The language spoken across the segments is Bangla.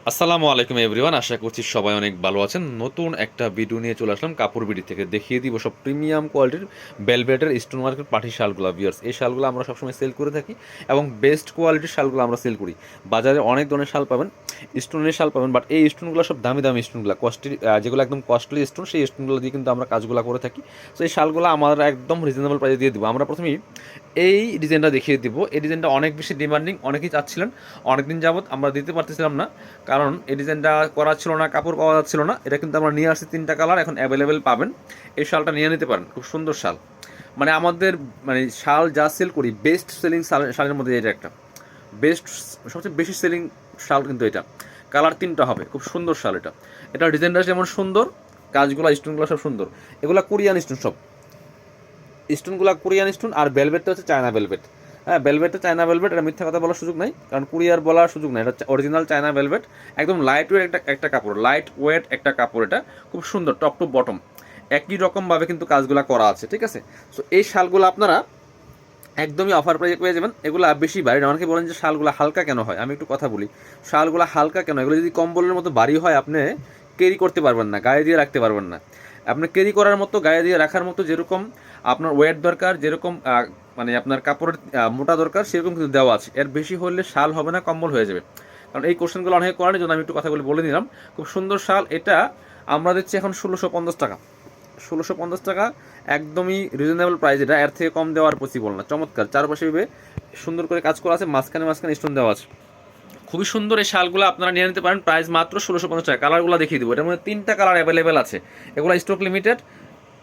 আসসালামু আলাইকুম এভরিওয়ান, আশা করছি সবাই অনেক ভালো আছেন। নতুন একটা ভিডিও নিয়ে চলে আসলাম কাপড় বিডি থেকে। দেখিয়ে দিব সব প্রিমিয়াম কোয়ালিটির বেলভেটের স্টোন মার্কেট পার্টি শালগুলো। ভিউয়ার্স, এই শালগুলো আমরা সবসময় সেল করে থাকি এবং বেস্ট কোয়ালিটির শালগুলো আমরা সেল করি। বাজারে অনেক ধরনের শাল পাবেন, স্টোনের শাল পাবেন, বাট এই স্টোনগুলো সব দামি দামি স্টোনগুলো, কস্টলি, যেগুলো একদম কস্টলি স্টোন, সেই স্টোনগুলো দিয়ে কিন্তু আমরা কাজগুলো করে থাকি। তো এই শালগুলো আমরা একদম রিজনেবল প্রাইসে দিয়ে দেবো। আমরা প্রথমেই এই ডিজাইনটা দেখিয়ে দিব। এই ডিজাইনটা অনেক বেশি ডিমান্ডিং, অনেকেই চাচ্ছিলেন, অনেকদিন যাবত আমরা দিতে পারতেছিলাম না, কারণ এই ডিজাইনটা করা ছিল না, কাপড় পাওয়া যাচ্ছিল না। এটা কিন্তু আমরা নিয়ে আসছি, 3টা কালার এখন অ্যাভেলেবেল পাবেন। এই শালটা নিয়ে নিতে পারেন, খুব সুন্দর শাল। মানে আমাদের শাল যা সেল করি, বেস্ট সেলিং শালের মধ্যে এটা একটা বেস্ট, সবচেয়ে বেশি সেলিং শাল কিন্তু এটা। কালার 3টা হবে, খুব সুন্দর শাল এটা। এটা ডিজাইনটা যেমন সুন্দর, কাজগুলো স্টোনগুলো সব সুন্দর। এগুলো কোরিয়ান স্টোন, সব স্টোনগুলো কোরিয়ান স্টোন। আর ভেলভেটটা হচ্ছে চায়না ভেলভেট। হ্যাঁ, ভেলভেটটা চায়না ভেলভেট, এটা মিথ্যা কথা বলার সুযোগ নাই, কারণ কুরিয়ার বলার সুযোগ নাই। এটা অরিজিনাল চায়না ভেলভেট, একদম লাইট ওয়েট একটা কাপড়, লাইট ওয়েট একটা কাপড়। এটা খুব সুন্দর, টপ টু বটম একই রকমভাবে কিন্তু কাজগুলো করা আছে, ঠিক আছে। সো এই শালগুলো আপনারা একদমই অফার প্রাইসে পেয়ে যাবেন। এগুলো বেশি ভারী না। অনেকে বলেন যে শালগুলো হালকা কেন হয়, আমি একটু কথা বলি। শালগুলো হালকা কেন, এগুলো যদি কম্বলের মতো ভারী হয়, আপনি ক্যারি করতে পারবেন না, গায়ে দিয়ে রাখতে পারবেন না। আপনি ক্যারি করার মতো, গায়ে দিয়ে রাখার মতো যেরকম আপনার ওয়েট দরকার, যেরকম আপনার কাপড়ের মোটা দরকার, সেরকম কিন্তু দেওয়া আছে। এর বেশি হলে শাল হবে না, কম্বল হয়ে যাবে। কারণ এই কোশ্চেনগুলো অনেকে করার জন্য আমি একটু কথাগুলো বলে নিলাম। খুব সুন্দর শাল এটা। আমরা দিচ্ছি এখন 1650 টাকা। 1650 টাকা, একদমই রিজনেবল প্রাইস। এটা এর থেকে কম দেওয়ার পসিবল না। চমৎকার, চারপাশে সুন্দর করে কাজ করা আছে, মাঝখানে মাঝখানে স্টোন দেওয়া আছে। খুবই সুন্দর এই শালগুলো আপনারা নিয়ে নিতে পারেন, প্রাইস মাত্র 1650 টাকা। কালারগুলো দেখিয়ে দেবো। এটার মধ্যে 3টা কালার অ্যাভেলেবেল আছে। এগুলো স্টক লিমিটেড,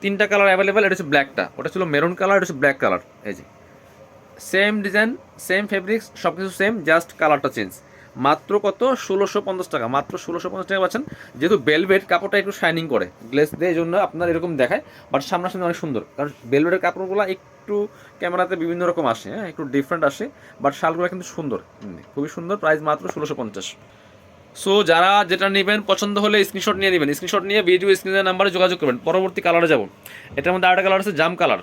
3টা কালার অ্যাভেলেবেল। এটা হচ্ছে ব্ল্যাকটা, ওটা ছিল মেরুন কালার, এটা হচ্ছে ব্ল্যাক কালার। এই যে সেম ডিজাইন, সেম ফেব্রিক্স, সব কিছু সেম, জাস্ট কালারটা চেঞ্জ। মাত্র কত? 1650 টাকা। মাত্র 1650 টাকা পাচ্ছেন। যেহেতু বেলভেট কাপড়টা একটু শাইনিং করে, গ্লেস দিয়ে, এই জন্য আপনার এরকম দেখায়, বাট সামনাসামনি অনেক সুন্দর। কারণ বেলভেটের কাপড়গুলো একটু ক্যামেরাতে বিভিন্ন রকম আসে, হ্যাঁ, একটু ডিফারেন্ট আসে, বাট শালগুলো কিন্তু সুন্দর, খুবই সুন্দর। প্রাইস মাত্র 1650। সো যারা যেটা নেবেন, পছন্দ হলে স্ক্রিনশট নিয়ে নেবেন। স্ক্রিনশট নিয়ে ভিডিও স্ক্রিনের নাম্বারে যোগাযোগ করবেন। পরবর্তী কালারে যাব। এটার মধ্যে আরেকটা কালার আছে, জাম কালার।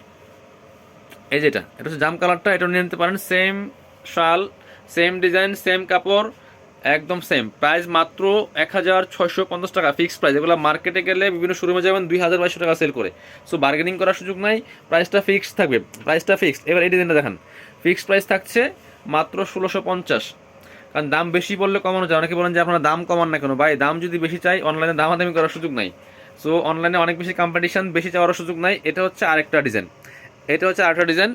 এই যেটা, এটা হচ্ছে জাম কালারটা, এটা নিয়ে নিতে পারেন। সেম শাল, সেম ডিজাইন, সেম কাপড়, একদম সেম। প্রাইস মাত্র 1650 টাকা, ফিক্সড প্রাইস। এগুলো মার্কেটে গেলে বিভিন্ন শোরুমে যাবেন 2200 টাকা সেল করে। সো বার্গেনিং করার সুযোগ নাই, প্রাইসটা ফিক্সড থাকবে, প্রাইসটা ফিক্সড। এবার এই ডিজাইনটা দেখেন, ফিক্সড প্রাইস থাকছে মাত্র 1650। কারণ দাম বেশি বললে কমানো যায়। অনেকে বলেন যে আপনারা দাম কমান না কেন? ভাই, দাম যদি বেশি চাই, অনলাইনে দামাদামি করার সুযোগ নাই। সো অনলাইনে অনেক বেশি কম্পিটিশন, বেশি চাওয়ার সুযোগ নাই। এটা হচ্ছে আরেকটা ডিজাইন, এটা হচ্ছে আরেকটা ডিজাইন।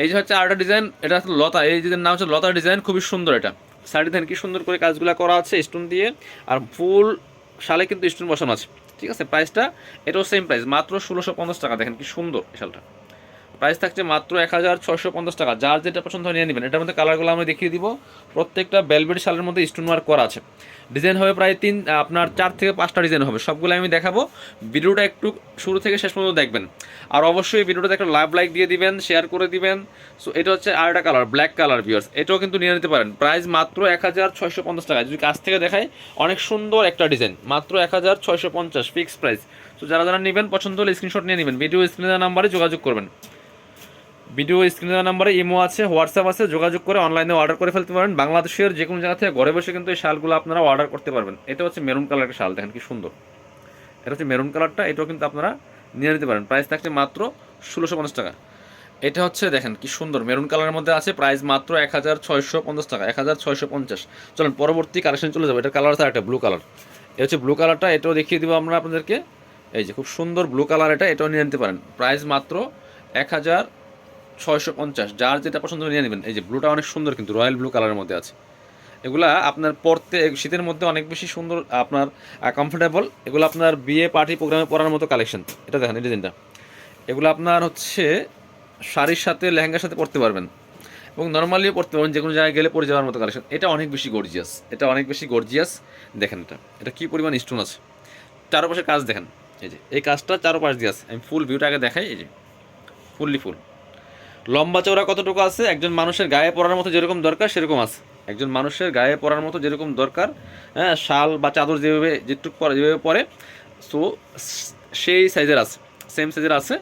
এই যে হচ্ছে আরেকটা ডিজাইন, এটা হচ্ছে লতা। এই ডিজাইন নাম হচ্ছে লতা ডিজাইন, খুবই সুন্দর। এটা শাড়ি দেখেন কি সুন্দর করে কাজগুলো করা আছে স্টোন দিয়ে, আর ফুল শালে কিন্তু স্টোন বসানো আছে, ঠিক আছে। প্রাইসটা এটাও সেম প্রাইস, মাত্র 1650 টাকা। দেখেন কি সুন্দর এই শালটা। প্রাইস থাকছে মাত্র 1650 টাকা। যার যেটা পছন্দ হয় নিয়ে নেবেন। এটার মধ্যে কালারগুলো আমি দেখিয়ে দিব। প্রত্যেকটা বেলভেট শালের মধ্যে স্টোন ওয়ার্ক করা আছে। ডিজাইন হবে প্রায় আপনার 4 থেকে 5টা ডিজাইন হবে, সবগুলো আমি দেখাবো। ভিডিওটা একটু শুরু থেকে শেষ পর্যন্ত দেখবেন। আর অবশ্যই ভিডিওটাতে একটা লাইক দিয়ে দিবেন, শেয়ার করে দিবেন। সো এটা হচ্ছে আরেকটা কালার, ব্ল্যাক কালার। ভিউয়ার্স, এটাও কিন্তু নিয়ে নিতে পারেন। প্রাইস মাত্র 1650 টাকা। যদি কাছ থেকে দেখায়, অনেক সুন্দর একটা ডিজাইন, মাত্র 1650, ফিক্সড প্রাইস। তো যারা যারা নেবেন, পছন্দ হলে স্ক্রিনশট নিয়ে নেবেন। ভিডিও স্ক্রিনের নাম্বারে যোগাযোগ করবেন। ভিডিও স্ক্রিনের নাম্বারে ইমো আছে, হোয়াটসঅ্যাপ আছে, যোগাযোগ করে অনলাইনে অর্ডার করে ফেলতে পারেন। বাংলাদেশের যে কোনো জায়গা থেকে ঘরে বসে কিন্তু এই শালগুলো আপনারা অর্ডার করতে পারবেন। এটা হচ্ছে মেরুন কালার শাল, দেখেন কি সুন্দর। এটা হচ্ছে মেরুন কালারটা, এটাও কিন্তু আপনারা নিয়ে নিতে পারেন। প্রাইস থাকছে মাত্র 1650 টাকা। এটা হচ্ছে দেখেন কি সুন্দর, মেরুন কালারের মধ্যে আছে। প্রাইস মাত্র 1650 টাকা, 1650। চলুন পরবর্তী কালেকশন চলে যাবো। এটা কালার আছে একটা ব্লু কালার। এটা হচ্ছে ব্লু কালারটা, এটাও দেখিয়ে দিব আমরা আপনাদেরকে। এই যে খুব সুন্দর ব্লু কালার, এটাও নিয়ে নিতে পারেন। প্রাইস মাত্র 1650। যার যেটা পছন্দ নিয়ে নেবেন। এই যে ব্লুটা অনেক সুন্দর, কিন্তু রয়্যাল ব্লু কালারের মধ্যে আছে। এগুলা আপনার পরতে শীতের মধ্যে অনেক বেশি সুন্দর, আপনার কমফোর্টেবল। এগুলো আপনার বিয়ে পার্টি প্রোগ্রামে পরার মতো কালেকশন। এটা দেখেন এই ডিজাইনটা। এগুলো আপনার হচ্ছে শাড়ির সাথে, লেহেঙ্গার সাথে পরতে পারবেন, এবং নর্মালিও পরতে পারবেন, যে কোনো জায়গায় গেলে পরে যাওয়ার মতো কালেকশন। এটা অনেক বেশি গর্জিয়াস, এটা অনেক বেশি গর্জিয়াস। দেখেন এটা কী পরিমাণ স্টোন আছে। চারপাশে কাজ দেখেন, এই যে এই কাজটা চারপাশ দিয়ে আছে। আমি ফুল ভিউটা আগে দেখাই। এই যে ফুললি ফুল, লম্বা চওড়া কতটুকু আছে, একজন মানুষের গায়ে পরার মতো যেরকম দরকার সেরকম আছে। একজন মানুষের গায়ে পরার মতো যেরকম দরকার, হ্যাঁ, শাল বা চাদর যেভাবে যেটুকু পরে, যেভাবে পরে, সো সেই সাইজের আছে, সেম সাইজের আছে।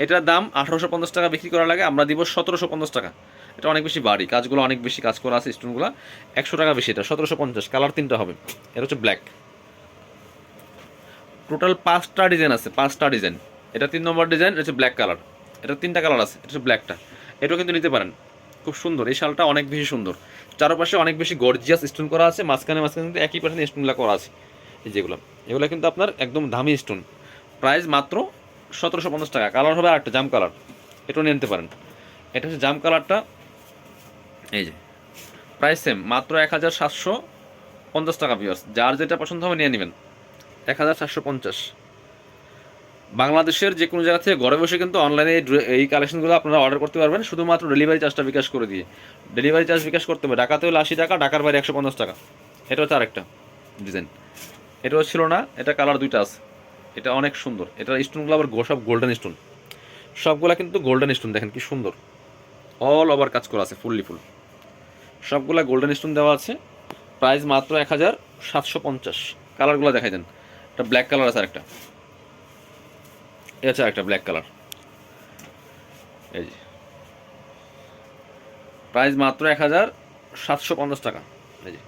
এটার দাম 1850 টাকা বিক্রি করা লাগে, আমরা দিব 1750 টাকা। এটা অনেক বেশি ভারী, কাজগুলো অনেক বেশি কাজ করা আছে, স্টোনগুলো 100 টাকা বেশি। এটা 1750, কালার 3টা হবে। এটা হচ্ছে ব্ল্যাক। টোটাল 5টা ডিজাইন আছে, 5টা ডিজাইন। এটা 3 নম্বর ডিজাইন, এটা হচ্ছে ব্ল্যাক কালার। এটা 3টা কালার আছে, এটা হচ্ছে ব্ল্যাকটা। এটাও কিন্তু নিতে পারেন, খুব সুন্দর। এই শালটা অনেক বেশি সুন্দর, চারপাশে অনেক বেশি গর্জিয়াস স্টোন করা আছে, মাঝখানে কিন্তু একই পার্সেন্ট স্টোনগুলো করা আছে। এই যেগুলো, এগুলো কিন্তু আপনার একদম দামি স্টোন। প্রাইস মাত্র 1750 টাকা। কালার হবে আরেকটা জাম কালার, এটাও নিয়ে নিতে পারেন। এটা হচ্ছে জাম কালারটা। এই যে প্রাইস সেম, মাত্র 1750 টাকা ভিউয়ার্স। যার যেটা পছন্দ হবে নিয়ে নেবেন। 1750। বাংলাদেশের যে কোনো জায়গা থেকে ঘরে বসে কিন্তু অনলাইনে এই কালেকশনগুলো আপনারা অর্ডার করতে পারবেন, শুধুমাত্র ডেলিভারি চার্জটা বিকাশ করে দিয়ে। ডেলিভারি চার্জ বিকাশ করতে হবে, ঢাকাতে হলে 80 টাকা, ঢাকার বাইরে 150 টাকা। এটা হচ্ছে আরেকটা ডিজাইন, এটাও ছিল না, এটা কালার 2টা আছে। এটা অনেক সুন্দর। এটা স্টোনগুলো আবার সব গোল্ডেন স্টোন, সবগুলা কিন্তু গোল্ডেন স্টোন। দেখেন কি সুন্দর, অল ওভার কাজ করা আছে, ফুললি ফুল, সবগুলা গোল্ডেন স্টোন দেওয়া আছে। প্রাইস মাত্র 1750। কালারগুলো দেখাই দেন। একটা ব্ল্যাক কালার আছে আরেকটা, এটা একটা ব্ল্যাক কালার। এই যে প্রাইস মাত্র 1750 টাকা। এই যে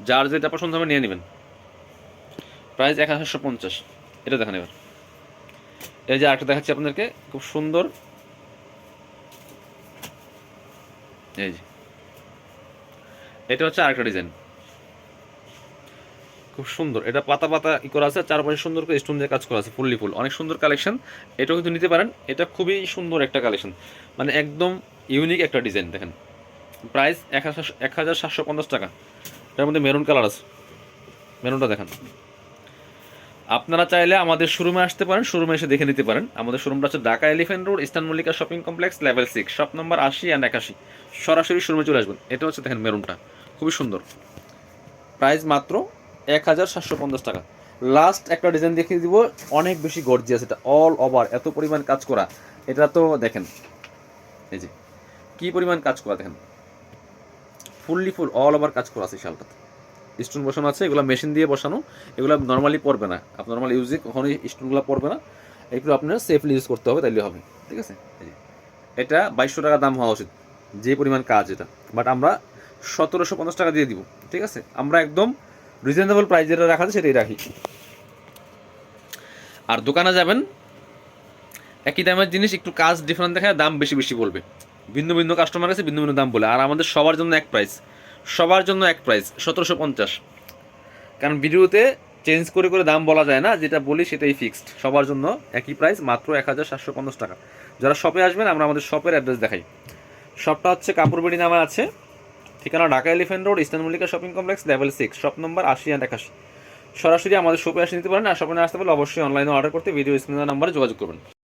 যার যেটা পছন্দ হবে নিয়ে নেবেন। প্রাইস 1750। এটা দেখেন এবার। এই যে আরেকটা দেখাচ্ছি আপনাদেরকে, খুব সুন্দর। এই যে এটা হচ্ছে আরেকটা ডিজাইন, খুব সুন্দর। এটা পাতা পাতা করা আছে, চারপাশে সুন্দর করে স্টোন দিয়ে কাজ করা আছে, ফুললি ফুল। অনেক সুন্দর কালেকশন, এটাও কিন্তু নিতে পারেন। এটা খুবই সুন্দর একটা কালেকশন, মানে একদম ইউনিক একটা ডিজাইন। দেখেন প্রাইস 1750 টাকা। এটার মধ্যে মেরুন কালার আছে, মেরুনটা দেখেন। আপনারা চাইলে আমাদের শোরুমে আসতে পারেন, শোরুমে এসে দেখে নিতে পারেন। আমাদের শোরুমটা হচ্ছে Dhaka elephant road, eastern Mallika shopping complex, level 6, shop number 80 and 81। সরাসরি শোরুমে চলে আসবেন। এটা হচ্ছে দেখেন মেরুনটা, খুবই সুন্দর। প্রাইস মাত্র 1750 টাকা। লাস্ট একটা ডিজাইন দেখিয়ে দিব, অনেক বেশি গর্জিয়াস। এটা অল ওভার এত পরিমাণ কাজ করা, এটা তো দেখেন। এই যে কি পরিমাণ কাজ করা দেখেন, ফুললি ফুল অল ওভার কাজ করা আছে শালটাতে। স্টোন বসানো আছে, এগুলো মেশিন দিয়ে বসানো, এগুলো নর্মালি পড়বে না। আপনার নর্মাল ইউজে কখনোই স্টোনগুলো পড়বে না, এগুলো আপনার সেফলি ইউজ করতে হবে, তাইলে হবে। ঠিক আছে, এটা 2200 টাকা দাম হওয়া উচিত, যে পরিমাণ কাজ এটা। বাট আমরা 1750 টাকা দিয়ে দিব। ঠিক আছে, আমরা একদম রিজনেবল প্রাইস যেটা রাখা আছে সেটাই রাখি। আর দোকানে যাবেন, একই দামের জিনিস একটু কাজ ডিফারেন্ট দেখায়, দাম বেশি বেশি বলবে। ভিন্ন ভিন্ন কাস্টমার আছে, ভিন্ন ভিন্ন দাম বলে। আর আমাদের সবার জন্য এক প্রাইস, সবার জন্য এক প্রাইস 1750। কারণ ভিডিওতে চেঞ্জ করে করে দাম বলা যায় না, যেটা বলি সেটাই ফিক্সড। সবার জন্য একই প্রাইস, মাত্র 1750 টাকা। যারা শপে আসবেন, আমরা আমাদের শপের অ্যাড্রেস দেখাই। শপটা হচ্ছে কাপড়বেড়ি নামে আছে, ঠিকানা Dhaka elephant road, eastern Mallika shopping complex, level 6, shop number 80 and 81। সরাসরি আমাদের শপে আসে নিতে পারেন। আর শপে না আসতে পারলে অবশ্যই অনলাইনে অর্ডার করতে ভিডিও স্ক্রিনের নাম্বারে যোগাযোগ করবেন।